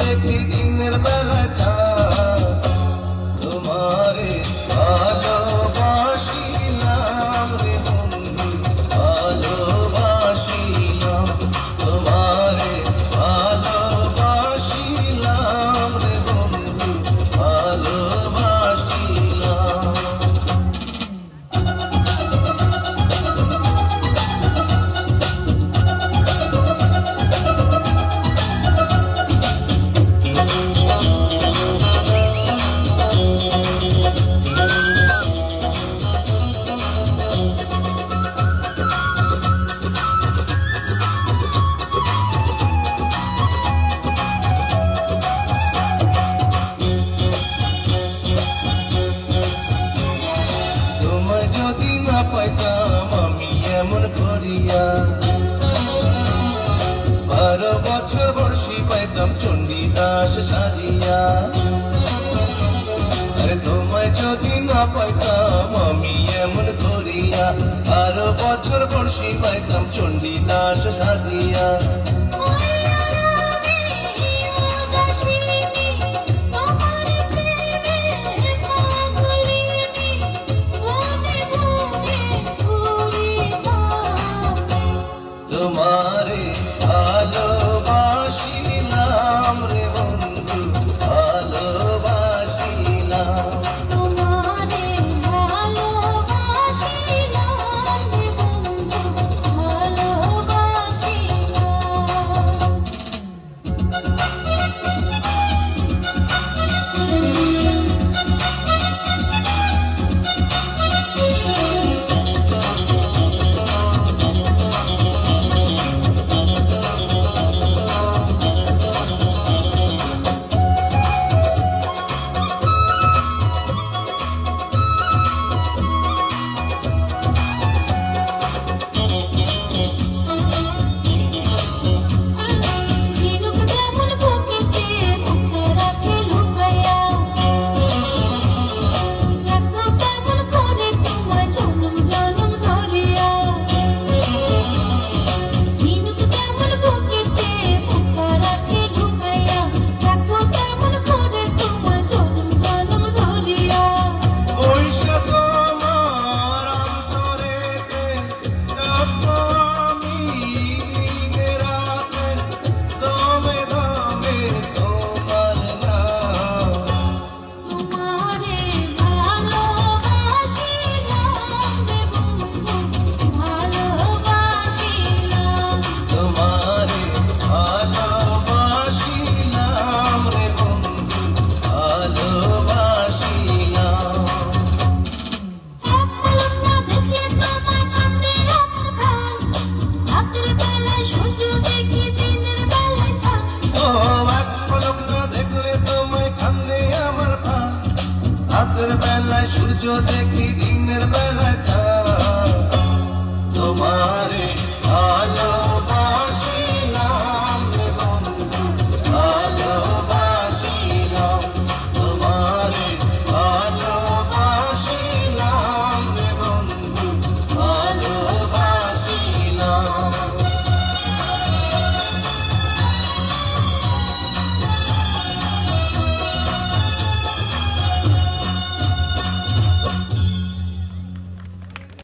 দেখি দিনের বেলা চাঁদ, তোমারে ভালোবাসিলাম রে বন্ধু, ভালোবাসিলাম তোমারে, ভালোবাসিলাম রে বন্ধু, ভালোবাসিলাম। যদি না পাইতাম আমি এমন করিয়া, 12 বছর বয়সী পাইতাম চণ্ডীদাস সাজিয়া। আরে তোমায় যদি না পাইতাম আমি এমন করিয়া, 12 বছর বয়সী পাইতাম চণ্ডীদাস সাজিয়া। তোমারে ভালোবাসিলাম রে বন্ধু, ভালোবাসিলাম। তোমারে ভালোবাসিলাম রে বন্ধু, রাতের বেলায় সূর্য দেখি